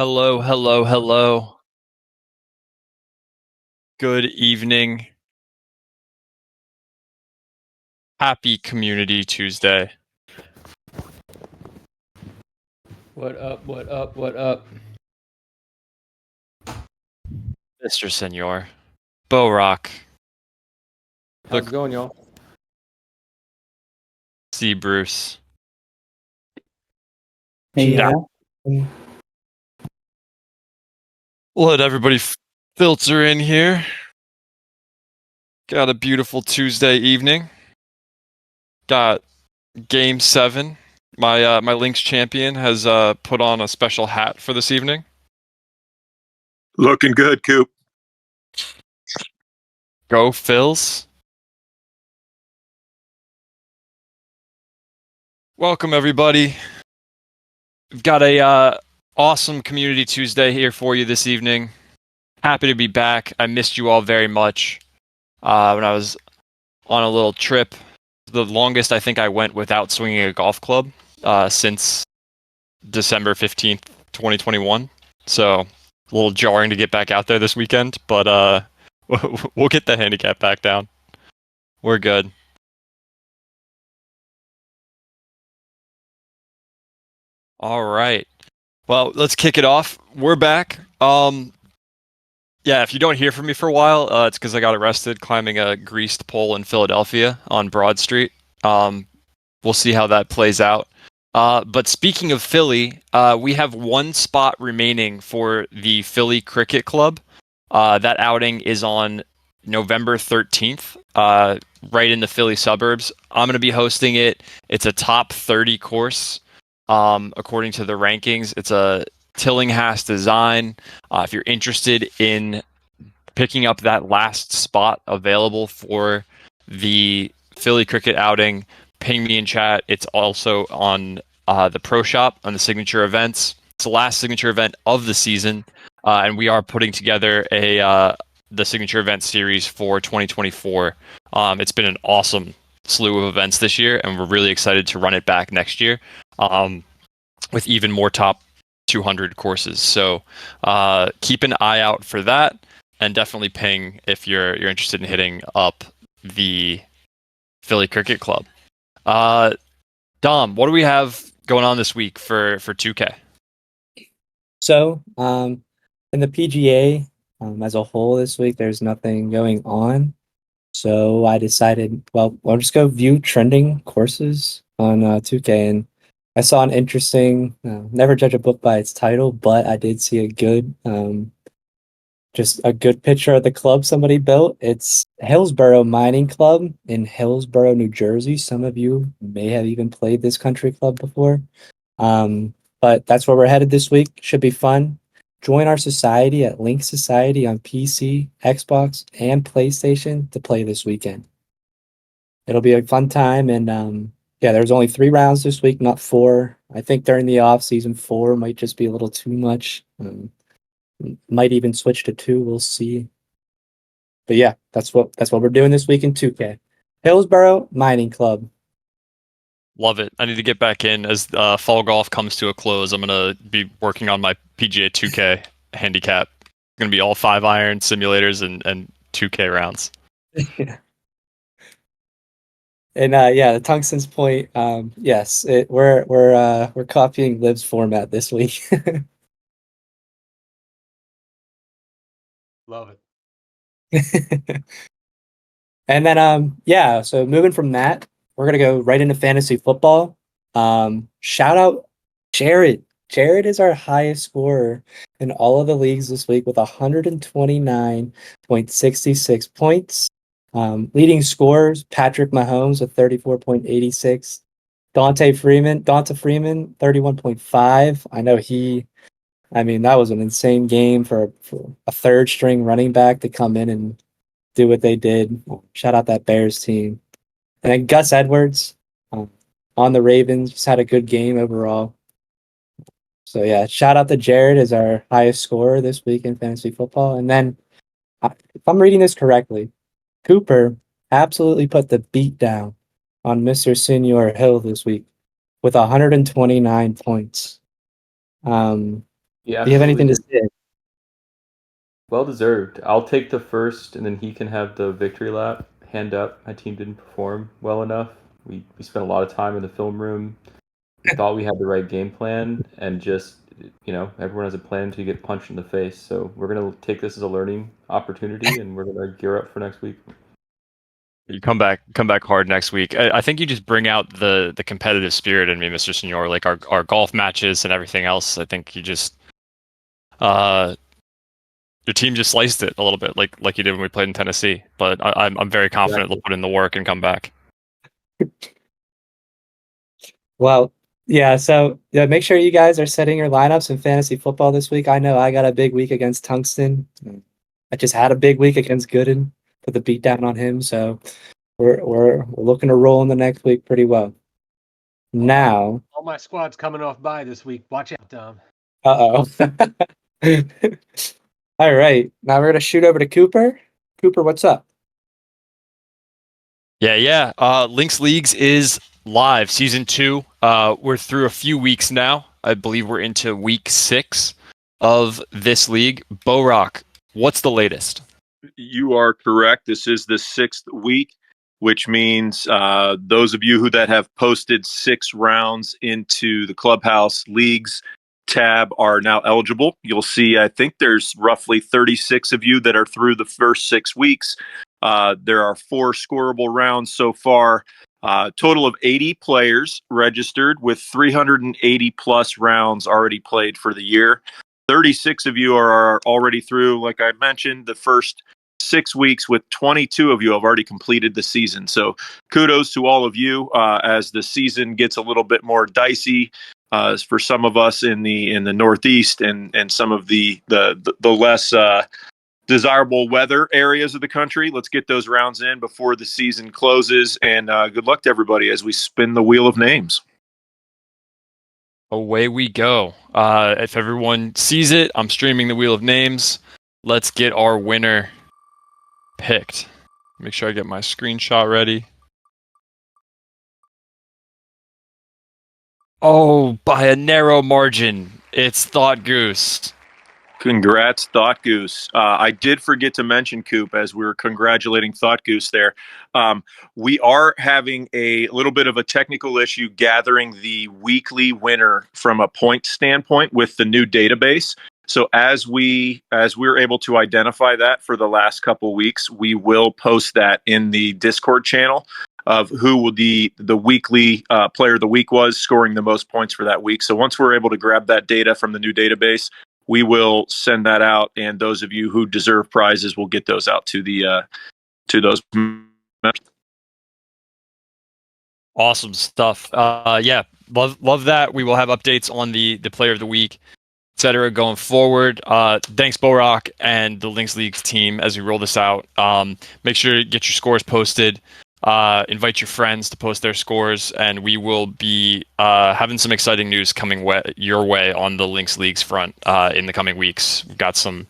Hello, hello, hello. Good evening. Happy Community Tuesday. What up? What up? What up? Mr. Senor. Bo Rock. How's it going, y'all? C. Bruce. Hey, Yeah. Let everybody filter in here. Got a beautiful Tuesday evening. Got Game 7. My Lynx champion has put on a special hat for this evening. Looking good, Coop. Go Phils. Welcome, everybody. We've got a awesome Community Tuesday here for you this evening. Happy to be back. I missed you all very much when I was on a little trip. The longest I think I went without swinging a golf club since December 15th, 2021. So a little jarring to get back out there this weekend, but we'll get the handicap back down. We're good. All right. Well, let's kick it off. We're back. Yeah, if you don't hear from me for a while, it's because I got arrested climbing a greased pole in Philadelphia on Broad Street. We'll see how that plays out. But speaking of Philly, we have one spot remaining for the Philly Cricket Club. That outing is on November 13th, right in the Philly suburbs. I'm going to be hosting it. It's a top 30 course, according to the rankings. It's a Tillinghast design. If you're interested in picking up that last spot available for the Philly Cricket outing, ping me in chat. It's also on the Pro Shop on the signature events. It's the last signature event of the season, and we are putting together the signature event series for 2024. It's been an awesome slew of events this year, and we're really excited to run it back next year with even more top 200 courses. So keep an eye out for that, and definitely ping if you're interested in hitting up the Philly Cricket Club. Dom, what do we have going on this week for 2K? So, in the PGA as a whole this week, there's nothing going on. So I decided, well, I'll just go view trending courses on 2K. And I saw an interesting, never judge a book by its title, but I did see a good, just a good picture of the club somebody built. It's Hillsborough Mining Club in Hillsborough, New Jersey. Some of you may have even played this country club before. But that's where we're headed this week. Should be fun. Join our society at Link Society on PC, Xbox, and PlayStation to play this weekend. It'll be a fun time, and yeah, there's only 3 rounds this week, not 4. I think during the off season, 4 might just be a little too much. Might even switch to 2. We'll see. But yeah, that's what we're doing this week in 2K. Hillsborough Mining Club. Love it. I need to get back in as fall golf comes to a close. I'm going to be working on my PGA 2K handicap. Going to be all 5-iron simulators and 2K rounds. Yeah. And yeah, the Tungsten's point. Yes, we're copying Liv's format this week. Love it. And then yeah, so moving from that, we're gonna go right into fantasy football. Shout out Jared. Jared is our highest scorer in all of the leagues this week with 129.66 points. Leading scorers, Patrick Mahomes with 34.86. Donta Freeman, 31.5. I know that was an insane game for a third string running back to come in and do what they did. Shout out that Bears team. And then Gus Edwards on the Ravens just had a good game overall. So yeah, shout out to Jared as our highest scorer this week in fantasy football. And then, if I'm reading this correctly, Cooper absolutely put the beat down on Mr. Senior Hill this week with 129 points. Yeah, Do you have anything to absolutely. say? Well deserved. I'll take the first, and then he can have the victory lap. Hand up. My team didn't perform well enough. We spent a lot of time in the film room. We thought we had the right game plan, and just everyone has a plan to get punched in the face. So we're gonna take this as a learning opportunity, and we're gonna gear up for next week. You come back hard next week. I think you just bring out the competitive spirit in me, Mr. Senor. Like our golf matches and everything else. I think you just uh your team just sliced it a little bit, like you did when we played in Tennessee. But I'm very confident they'll Exactly. put in the work and come back. Well, yeah, so yeah, make sure you guys are setting your lineups in fantasy football this week. I know I got a big week against Tungsten. I just had a big week against Gooden, put the beat down on him, so we're looking to roll in the next week pretty well. Now, All my squad's coming off by this week. Watch out, Tom. uh-oh. All right, now we're gonna shoot over to Cooper. Cooper, what's up? Yeah. Links Leagues is live, season 2. We're through a few weeks now. I believe we're into week 6 of this league. Rock, what's the latest? You are correct. This is the 6th week, which means those of you who that have posted 6 rounds into the Clubhouse Leagues tab are now eligible. You'll see, I think there's roughly 36 of you that are through the first 6 weeks. There are 4 scorable rounds so far. Total of 80 players registered with 380 plus rounds already played for the year. 36 of you are already through, like I mentioned, the first 6 weeks, with 22 of you have already completed the season. So kudos to all of you as the season gets a little bit more dicey for some of us in the Northeast and some of the less desirable weather areas of the country. Let's get those rounds in before the season closes, and good luck to everybody as we spin the wheel of names. Away we go. If everyone sees it, I'm streaming the Wheel of Names. Let's get our winner picked. Make sure I get my screenshot ready. Oh, by a narrow margin, it's Thought Goose. Congrats, Thought Goose. I did forget to mention, Coop, as we were congratulating Thought Goose there. We are having a little bit of a technical issue gathering the weekly winner from a point standpoint with the new database. So as we're able to identify that for the last couple weeks, we will post that in the Discord channel of who the weekly player of the week was, scoring the most points for that week. So once we're able to grab that data from the new database, we will send that out, and those of you who deserve prizes will get those out to the to those members. Awesome stuff. Yeah, love that. We will have updates on the player of the week, etc. going forward. Thanks, Rock, and the Links Leagues team as we roll this out. Make sure to get your scores posted. Invite your friends to post their scores, and we will be having some exciting news coming your way on the Links Leagues front in the coming weeks. We've got some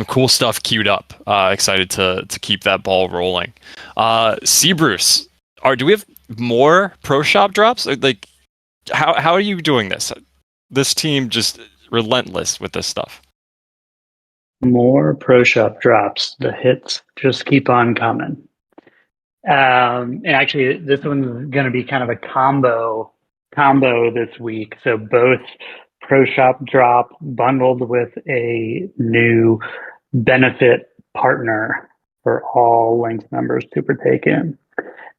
cool stuff queued up. Excited to keep that ball rolling. Bruce, do we have more pro shop drops? Like, how are you doing this? This team just relentless with this stuff. More pro shop drops. The hits just keep on coming. And actually, this one's going to be kind of a combo this week. So both pro shop drop bundled with a new benefit partner for all Links members to partake in.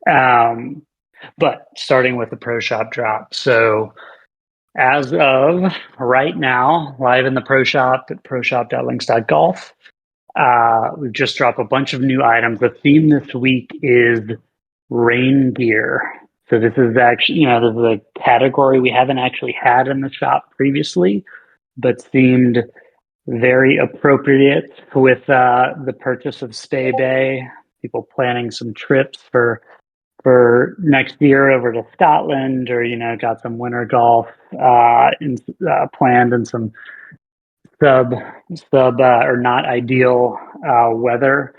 But starting with the pro shop drop. So as of right now, live in the pro shop at proshop.links.golf, we've just dropped a bunch of new items. The theme this week is rain gear. So this is actually, this is a category we haven't actually had in the shop previously, but seemed very appropriate with the purchase of Stay Bay. People planning some trips for next year over to Scotland, or got some winter golf planned and some sub or not ideal weather.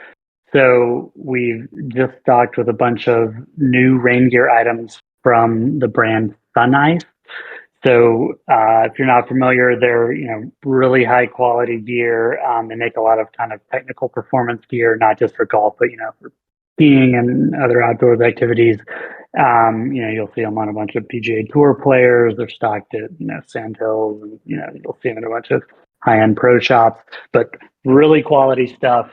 So we've just stocked with a bunch of new rain gear items from the brand Sun Ice. So if you're not familiar, they're really high quality gear. They make a lot of kind of technical performance gear, not just for golf, but for skiing and other outdoors activities. You'll see them on a bunch of PGA Tour players. They're stocked at Sandhills, and you'll see them in a bunch of high end pro shops. But really quality stuff.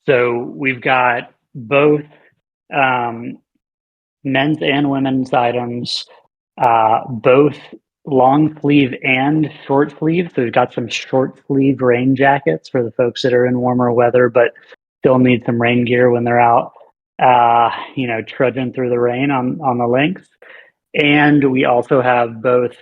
So we've got both men's and women's items, both long sleeve and short sleeve. So we've got some short sleeve rain jackets for the folks that are in warmer weather, but still need some rain gear when they're out, trudging through the rain on the links. And we also have both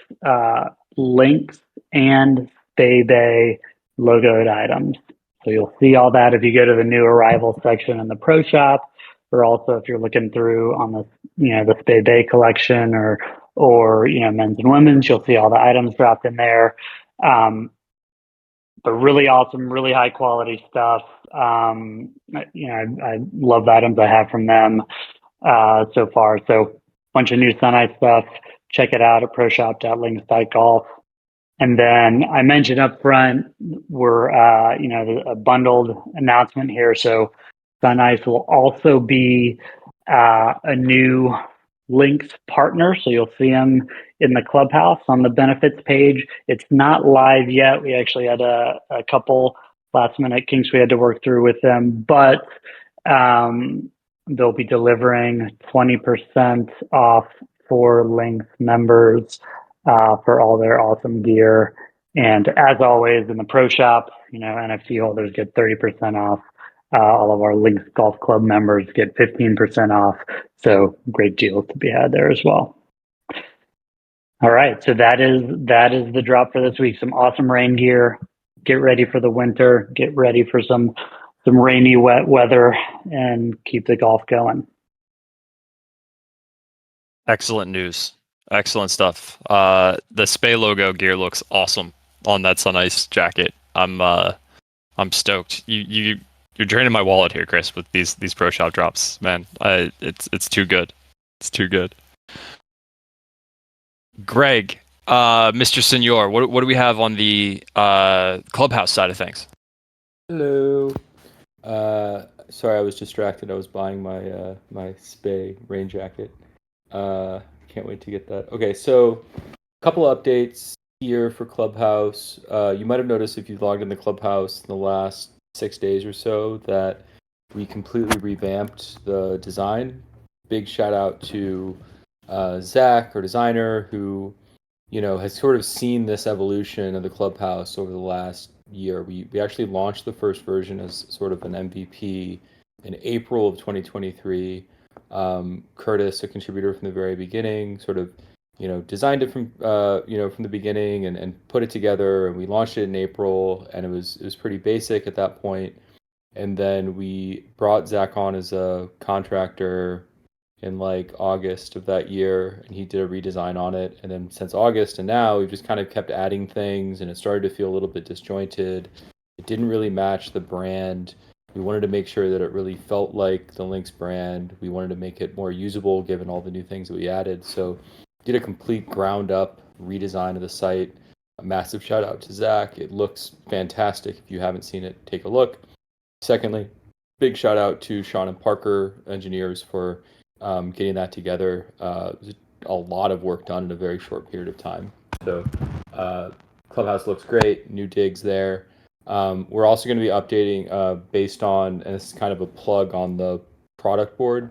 links and Bay Bay logoed items. So you'll see all that if you go to the new arrival section in the pro shop, or also if you're looking through on the the Bay Bay collection or men's and women's, you'll see all the items dropped in there. But really awesome, really high quality stuff. I love the items I have from them so far. So bunch of new Sun Eye stuff. Check it out at proshop.links.golf. And then I mentioned up front, we're a bundled announcement here. So Sun Ice will also be a new Links partner. So you'll see them in the clubhouse on the benefits page. It's not live yet. We actually had a couple last minute kinks we had to work through with them, but they'll be delivering 20% off for Links members for all their awesome gear. And as always, in the pro shop, NFT holders get 30% off. All of our Links Golf Club members get 15% off. So great deals to be had there as well. All right, so that is the drop for this week. Some awesome rain gear. Get ready for the winter. Get ready for some rainy, wet weather, and keep the golf going. Excellent news. Excellent stuff. The Spay logo gear looks awesome on that Sun Ice jacket. I'm stoked. You're draining my wallet here, Chris, with these pro shop drops, man. It's too good. It's too good. Greg, Mr. Senor, what do we have on the clubhouse side of things? Hello. Sorry, I was distracted. I was buying my my Spay rain jacket. Can't wait to get that. Okay, so a couple updates here for Clubhouse. You might have noticed if you logged in the Clubhouse in the last 6 days or so that we completely revamped the design. Big shout out to Zach, our designer, who has sort of seen this evolution of the Clubhouse over the last year. We actually launched the first version as sort of an MVP in April of 2023. Curtis, a contributor from the very beginning, sort of designed it from from the beginning and put it together, and we launched it in April, and it was pretty basic at that point. And then we brought Zach on as a contractor in like August of that year, and he did a redesign on it. And then since August and now, we've just kind of kept adding things, and it started to feel a little bit disjointed. It didn't really match the brand. We wanted to make sure that it really felt like the Links brand. We wanted to make it more usable given all the new things that we added. So did a complete ground up redesign of the site. A massive shout out to Zach. It looks fantastic. If you haven't seen it, take a look. Secondly, big shout out to Sean and Parker engineers for getting that together. It was a lot of work done in a very short period of time. So Clubhouse looks great. New digs there. We're also going to be updating based on, and this is kind of a plug on the product board.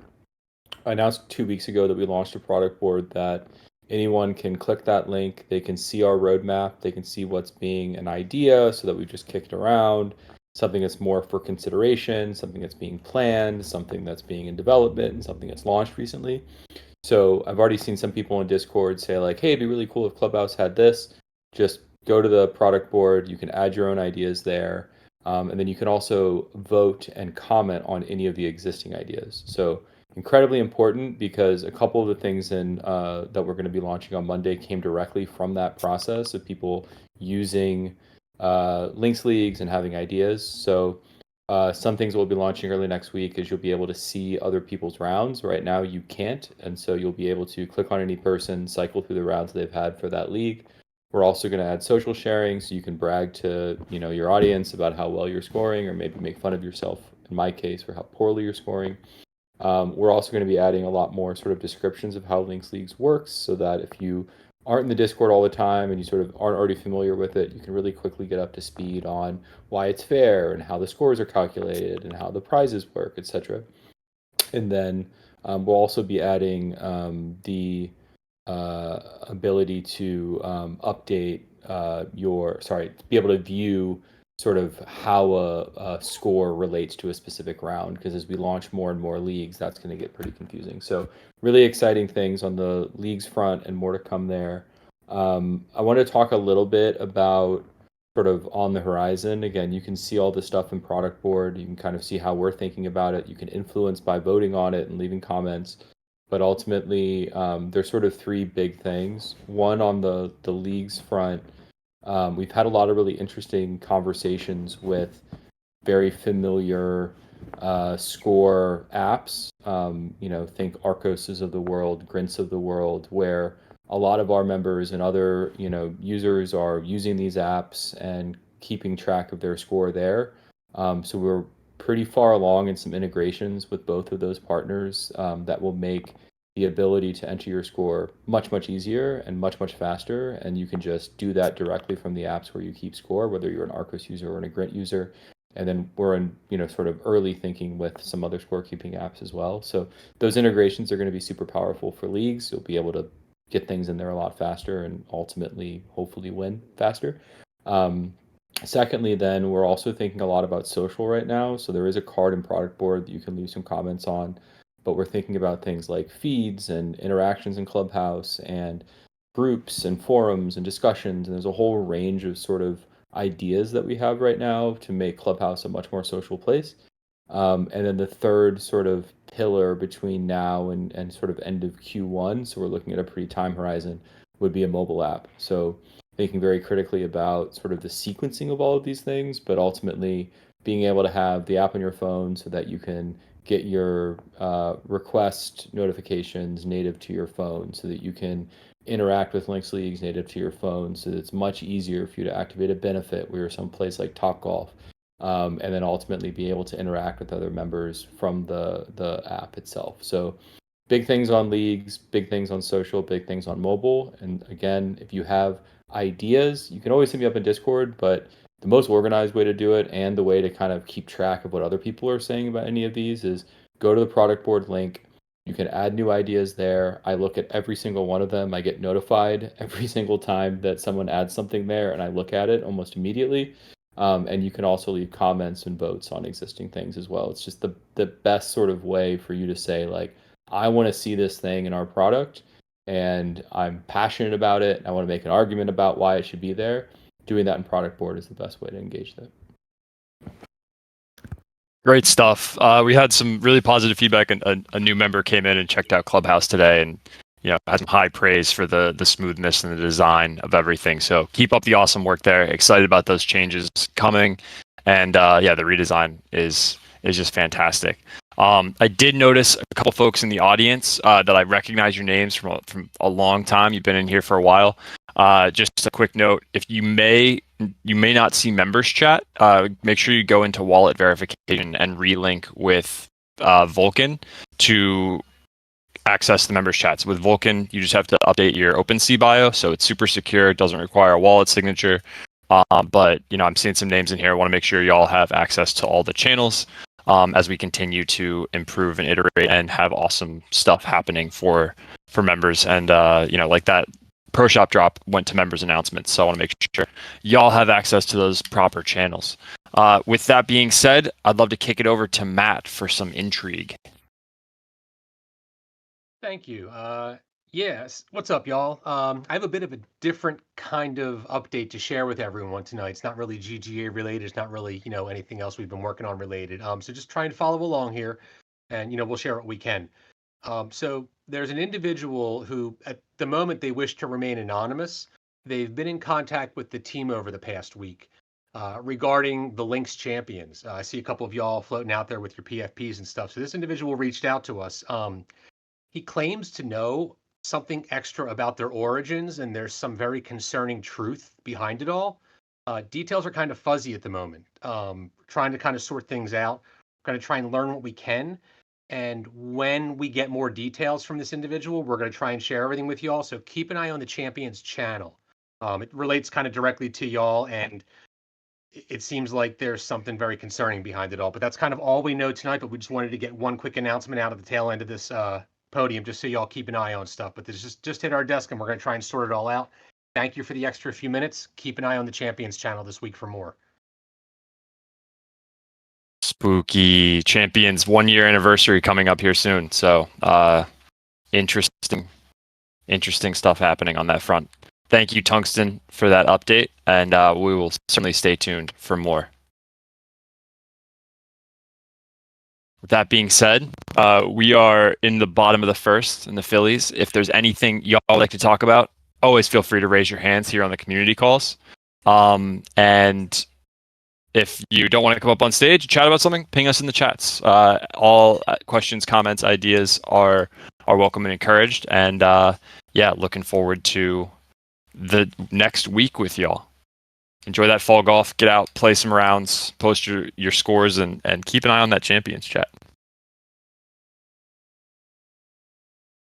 I announced 2 weeks ago that we launched a product board that anyone can click that link. They can see our roadmap. They can see what's being an idea so that we've just kicked around, something that's more for consideration, something that's being planned, something that's being in development, and something that's launched recently. So I've already seen some people in Discord say like, hey, it'd be really cool if Clubhouse had this. Just go to the product board. You can add your own ideas there. And then you can also vote and comment on any of the existing ideas. So incredibly important, because a couple of the things that we're going to be launching on Monday came directly from that process of people using Links Leagues and having ideas. So some things we'll be launching early next week is you'll be able to see other people's rounds. Right now you can't, and so you'll be able to click on any person, cycle through the rounds they've had for that league. We're also going to add social sharing, so you can brag to your audience about how well you're scoring, or maybe make fun of yourself, in my case, for how poorly you're scoring. We're also going to be adding a lot more sort of descriptions of how Links Leagues works, so that if you aren't in the Discord all the time and you sort of aren't already familiar with it, you can really quickly get up to speed on why it's fair and how the scores are calculated and how the prizes work, etc. And then we'll also be adding the ability to update be able to view sort of how a score relates to a specific round, because as we launch more and more leagues, that's going to get pretty confusing. So really exciting things on the leagues front and more to come there. I want to talk a little bit about sort of on the horizon. Again, you can see all this stuff in product board. You can kind of see how we're thinking about it. You can influence by voting on it and leaving comments. But ultimately, there's sort of three big things. One, on the leagues front, we've had a lot of really interesting conversations with very familiar score apps. Think Arcoses of the world, Grints of the world, where a lot of our members and other users are using these apps and keeping track of their score there. So we're pretty far along in some integrations with both of those partners that will make the ability to enter your score much, much easier and much, much faster. And you can just do that directly from the apps where you keep score, whether you're an Arcos user or a Grint user. And then we're in, sort of early thinking with some other scorekeeping apps as well. So those integrations are going to be super powerful for leagues. You'll be able to get things in there a lot faster and ultimately, hopefully, win faster. Secondly, then we're also thinking a lot about social right now. So there is a card and product board that you can leave some comments on, but we're thinking about things like feeds and interactions in Clubhouse and groups and forums and discussions. And there's a whole range of sort of ideas that we have right now to make Clubhouse a much more social place. And then the third sort of pillar between now and sort of end of Q1, so we're looking at a pretty time horizon, would be a mobile app. So thinking very critically about sort of the sequencing of all of these things, but ultimately being able to have the app on your phone so that you can get your request notifications native to your phone, so that you can interact with Links Leagues native to your phone, so that it's much easier for you to activate a benefit where you're someplace like Topgolf, and then ultimately be able to interact with other members from the app itself. So big things on leagues, big things on social, big things on mobile. And again, if you have ideas, you can always hit me up in Discord, but the most organized way to do it and the way to kind of keep track of what other people are saying about any of these is go to the product board link. You can add new ideas there. I look at every single one of them. I get notified every single time that someone adds something there, and I look at it almost immediately. And you can also leave comments and votes on existing things as well. It's just the best sort of way for you to say, like, I want to see this thing in our product, and I'm passionate about it. I want to make an argument about why it should be there. Doing that in product board is the best way to engage that. Great stuff. We had some really positive feedback, and a new member came in and checked out Clubhouse today, and had some high praise for the smoothness and the design of everything. So keep up the awesome work there. Excited about those changes coming, and the redesign is just fantastic. I did notice a couple folks in the audience that I recognize your names from a long time. You've been in here for a while. Just a quick note: if you may not see members chat, make sure you go into wallet verification and relink with Vulcan to access the members chats. With Vulcan, you just have to update your OpenSea bio, so it's super secure. It doesn't require a wallet signature. But I'm seeing some names in here. I want to make sure y'all have access to all the channels as we continue to improve and iterate and have awesome stuff happening for members. And like that Pro Shop drop went to members announcements, so I want to make sure y'all have access to those proper channels. With that being said, I'd love to kick it over to Matt for some intrigue. Thank you. Yes. What's up, y'all? I have a bit of a different kind of update to share with everyone tonight. It's not really GGA related. It's not really, anything else we've been working on related. So just try and follow along here, and we'll share what we can. So there's an individual who, at the moment, they wish to remain anonymous. They've been in contact with the team over the past week regarding the Links champions. I see a couple of y'all floating out there with your PFPs and stuff. So this individual reached out to us. He claims to know something extra about their origins, and there's some very concerning truth behind it all. Details are kind of fuzzy at the moment. Trying to kind of sort things out. Going to try and learn what we can. And when we get more details from this individual, we're going to try and share everything with y'all. So keep an eye on the Champions channel. It relates kind of directly to y'all, and it seems like there's something very concerning behind it all. But that's kind of all we know tonight. But we just wanted to get one quick announcement out of the tail end of this podium, just so y'all keep an eye on stuff. But this just hit our desk, and we're going to try and sort it all out. Thank you for the extra few minutes. Keep an eye on the Champions channel this week for more. Spooky Champions 1-year anniversary coming up here soon. So interesting stuff happening on that front. Thank you, Tungsten, for that update, and we will certainly stay tuned for more. With that being said, we are in the bottom of the first in the Phillies. If there's anything y'all like to talk about, always feel free to raise your hands here on the community calls. And if you don't want to come up on stage, chat about something, ping us in the chats. All questions, comments, ideas are welcome and encouraged. And yeah, looking forward to the next week with y'all. Enjoy that fall golf. Get out, play some rounds, post your scores, and keep an eye on that Champions chat.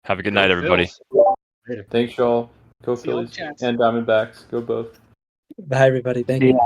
Have a good night, everybody. Thanks, y'all. Go See y'all Phillies chats. and Diamondbacks. Go both. Bye, everybody. Thank you.